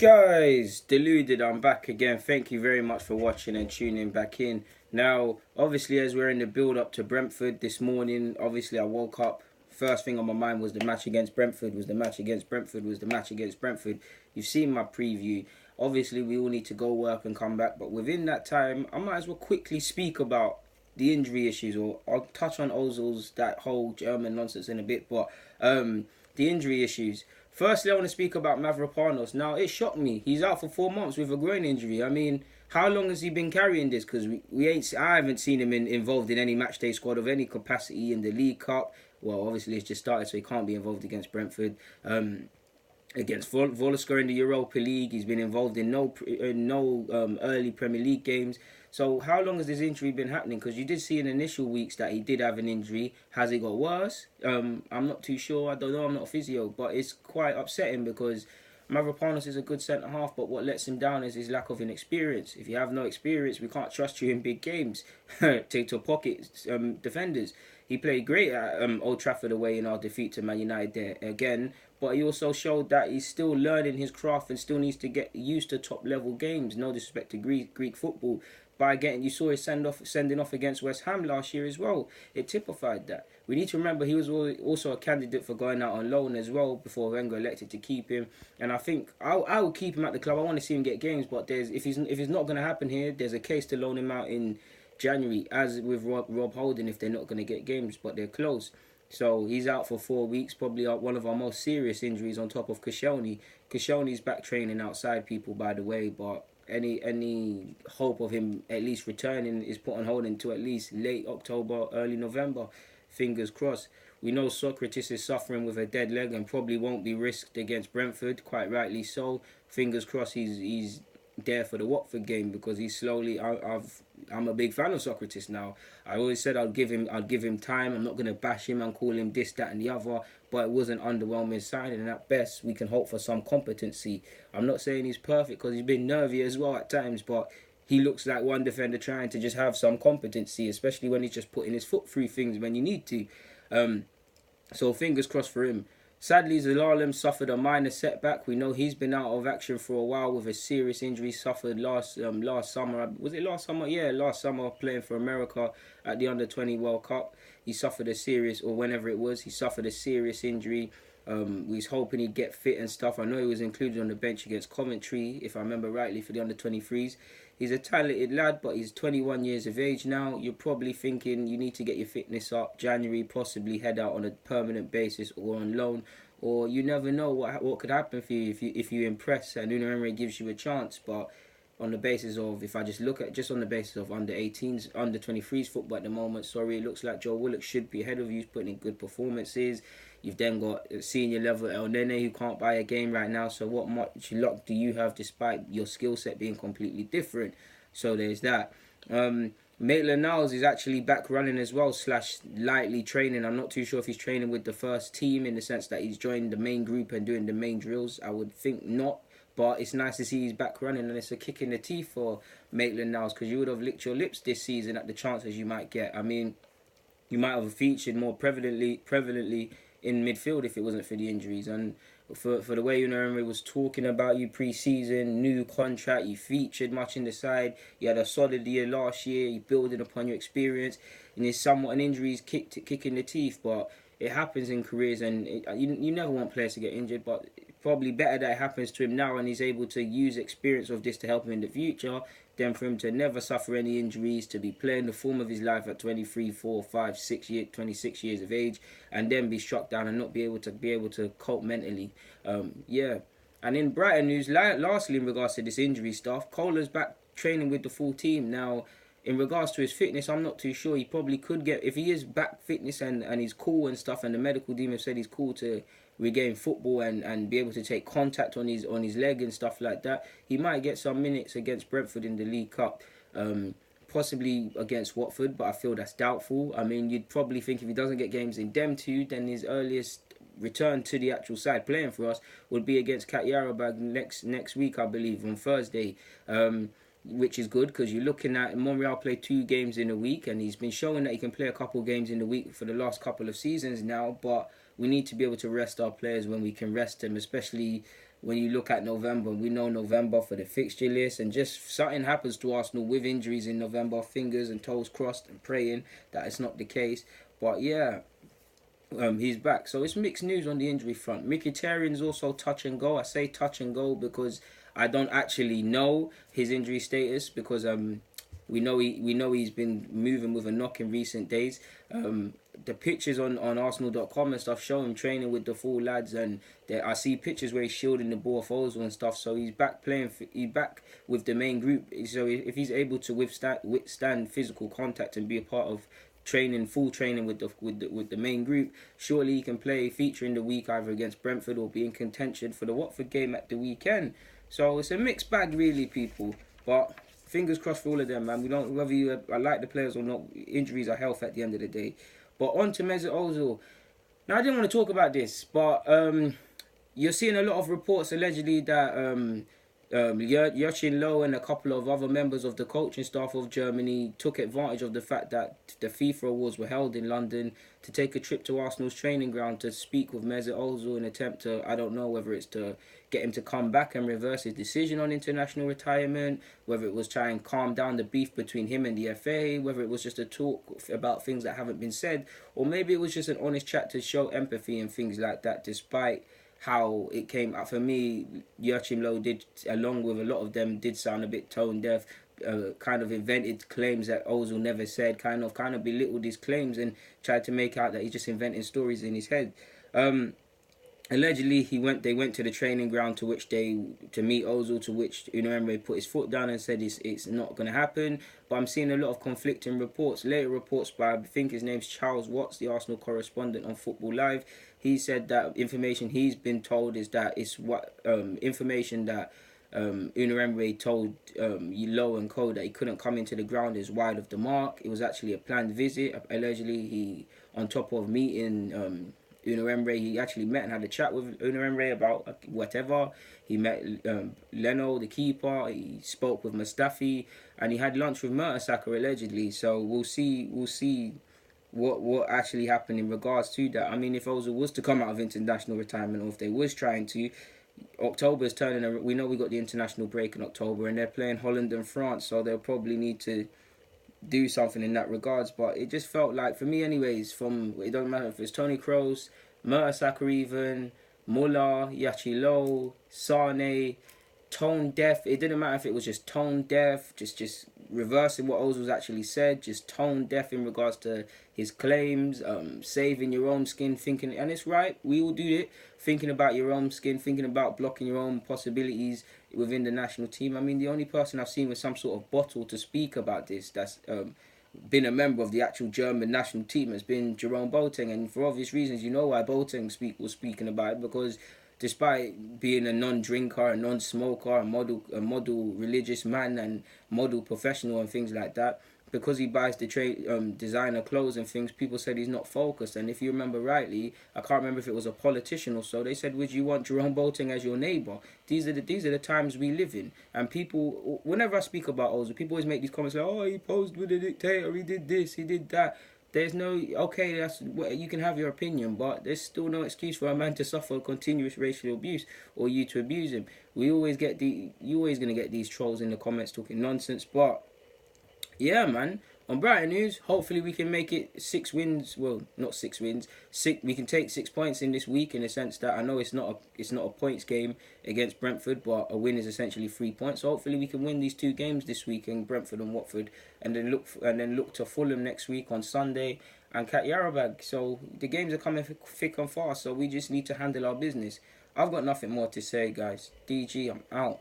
Guys, deluded, I'm back again. Thank you very much for watching and tuning back in. Now, obviously, as we're in the build up to Brentford this morning, obviously I woke up. First thing on my mind was the match against Brentford, You've seen my preview. Obviously, we all need to go work and come back, but within that time, I might as well quickly speak about the injury issues, or I'll touch on Ozil's, that whole German nonsense in a bit, but the injury issues. Firstly, I want to speak about Mavropanos. Now, it shocked me. He's out for 4 months with a groin injury. I mean, how long has he been carrying this? Because I haven't seen him involved in any matchday squad of any capacity in the League Cup. Well, obviously it's just started, so he can't be involved against Brentford. Against Voloska in the Europa League, he's been involved in no early Premier League games. So how long has this injury been happening? Because you did see in initial weeks that he did have an injury. Has it got worse? I'm not too sure. I don't know. I'm not a physio, but it's quite upsetting because Mavropanos is a good centre half, but what lets him down is his lack of inexperience. If you have no experience, we can't trust you in big games. Take to pocket defenders. He played great at Old Trafford away in our defeat to Man United there again, but he also showed that he's still learning his craft and still needs to get used to top level games. No disrespect to Greek football. You saw his sending off against West Ham last year as well. It typified that. We need to remember he was also a candidate for going out on loan as well before Wenger elected to keep him. And I think I will keep him at the club. I want to see him get games, but if it's not going to happen here, there's a case to loan him out in January, as with Rob Holding, if they're not going to get games, but they're close. So he's out for 4 weeks, probably one of our most serious injuries on top of Koscielny. Koscielny's back training outside, people, by the way, but any hope of him at least returning is put on hold until at least late October, early November. Fingers crossed. We know Socrates is suffering with a dead leg and probably won't be risked against Brentford, quite rightly so. Fingers crossed he's there for the Watford game, because he's slowly. I'm a big fan of Socrates now. I always said I'd give him time. I'm not gonna bash him and call him this, that, and the other. But it was an underwhelming signing, and at best we can hope for some competency. I'm not saying he's perfect because he's been nervy as well at times, but he looks like one defender trying to just have some competency, especially when he's just putting his foot through things when you need to. So fingers crossed for him. Sadly, Zelalem suffered a minor setback. We know he's been out of action for a while with a serious injury suffered last summer. Was it last summer? Yeah, last summer, playing for America at the Under-20 World Cup. He suffered a serious, or whenever it was, he suffered a serious injury. We was hoping he'd get fit and stuff. I know he was included on the bench against Coventry, if I remember rightly, for the Under-23s. He's a talented lad, but he's 21 years of age now. You're probably thinking you need to get your fitness up January, possibly head out on a permanent basis or on loan, or you never know what could happen for you if you impress and Unai Emery gives you a chance. But on the basis of, if I just look at on the basis of under-18s, under-23s football at the moment, it looks like Joe Willock should be ahead of you, putting in good performances. You've then got senior level El Nene, who can't buy a game right now. So what much luck do you have despite your skill set being completely different? So there's that. Maitland-Niles is actually back running as well, / lightly training. I'm not too sure if he's training with the first team in the sense that he's joined the main group and doing the main drills. I would think not. But it's nice to see he's back running, and it's a kick in the teeth for Maitland-Niles, because you would have licked your lips this season at the chances you might get. I mean, you might have featured more prevalently in midfield if it wasn't for the injuries. And for the way Unai Emery was talking about you pre-season, new contract, you featured much in the side, you had a solid year last year, you building upon your experience, and it's somewhat an injury's kick in the teeth, but it happens in careers, and you never want players to get injured, but probably better that it happens to him now and he's able to use experience of this to help him in the future than for him to never suffer any injuries, to be playing the form of his life at 23, 4, 5, 6 years, 26 years of age, and then be struck down and not be able to cope mentally. And in Brighton news, lastly, in regards to this injury stuff, Kohler's back training with the full team now. In regards to his fitness, I'm not too sure. He probably could get, if he is back fitness and he's cool and stuff, and the medical team have said he's cool to regain football and be able to take contact on his leg and stuff like that, he might get some minutes against Brentford in the League Cup, possibly against Watford, but I feel that's doubtful. I mean, you'd probably think if he doesn't get games in them two, then his earliest return to the actual side playing for us would be against Katjarabag next week, I believe, on Thursday. Which is good, because you're looking at Monreal play 2 games in a week, and he's been showing that he can play a couple of games in the week for the last couple of seasons now, but we need to be able to rest our players when we can rest them, especially when you look at November, we know November for the fixture list, and just something happens to Arsenal with injuries in November, fingers and toes crossed and praying that it's not the case. But yeah, he's back. So it's mixed news on the injury front. Mkhitaryan's also touch and go. I say touch and go because I don't actually know his injury status, because we know he's been moving with a knock in recent days. The pictures on Arsenal.com and stuff show him training with the full lads, and I see pictures where he's shielding the ball for Ozil and stuff. So he's back playing. He's back with the main group. So if he's able to withstand physical contact and be a part of training, full training with the main group, surely he can play, feature in the week either against Brentford or be in contention for the Watford game at the weekend. So it's a mixed bag, really, people. But fingers crossed for all of them, man. We don't, whether you like the players or not, injuries are health at the end of the day. But on to Mesut Özil. Now, I didn't want to talk about this, but you're seeing a lot of reports allegedly that Joachim Löw and a couple of other members of the coaching staff of Germany took advantage of the fact that the FIFA Awards were held in London to take a trip to Arsenal's training ground to speak with Mesut Özil in an attempt to, I don't know whether it's to get him to come back and reverse his decision on international retirement, whether it was try and calm down the beef between him and the FA, whether it was just a talk about things that haven't been said, or maybe it was just an honest chat to show empathy and things like that, despite how it came out. For me, Joachim Löw did, along with a lot of them, did sound a bit tone deaf, kind of invented claims that Ozil never said, kind of belittled his claims and tried to make out that he's just inventing stories in his head. Allegedly, they went to the training ground to meet Ozil, to which Unai Emery put his foot down and said it's not going to happen. But I'm seeing a lot of conflicting reports. Later reports by, I think his name's Charles Watts, the Arsenal correspondent on Football Live. He said that information he's been told is that it's information that Unai Emery told Löw and co that he couldn't come into the ground is wide of the mark. It was actually a planned visit. Allegedly, he, on top of meeting Unai Emery, he actually met and had a chat with Unai Emery about whatever. He met Leno, the keeper. He spoke with Mustafi, and he had lunch with Mertesacker allegedly. So we'll see what actually happened in regards to that. I mean, if Ozil was to come out of international retirement, or if they was trying to, October's turning. We know we got the international break in October, and they're playing Holland and France, so they'll probably need to do something in that regards. But it just felt like, for me anyways, it don't matter if it's Toni Kroos, Mertesacker even, Muller, Joachim Löw, Sane, tone deaf. It didn't matter if it was just tone deaf, just reversing what Ozil's actually said, just tone deaf in regards to his claims, saving your own skin, thinking, and it's right, we all do it, thinking about your own skin, thinking about blocking your own possibilities within the national team. I mean, the only person I've seen with some sort of bottle to speak about this that's been a member of the actual German national team has been Jerome Boateng, and for obvious reasons, you know why Boateng was speaking about it, because despite being a non-drinker, a non-smoker, a model religious man and model professional and things like that, because he buys the designer clothes and things, people said he's not focused. And if you remember rightly, I can't remember if it was a politician or so, they said, would you want Jerome Boateng as your neighbour? These are the times we live in. And people, whenever I speak about Ozil, people always make these comments like, oh, he posed with a dictator, he did this, he did that. There's no, okay, you can have your opinion, but there's still no excuse for a man to suffer continuous racial abuse or you to abuse him. You're always going to get these trolls in the comments talking nonsense. But yeah, man, on Brighton news, hopefully we can make it 6 wins. Well, not 6 wins. We can take 6 points in this week, in the sense that I know it's not a points game against Brentford, but a win is essentially 3 points. So hopefully we can win these 2 games this week in Brentford and Watford, and then look to Fulham next week on Sunday and Cat Yarabag. So the games are coming thick and fast. So we just need to handle our business. I've got nothing more to say, guys. DG, I'm out.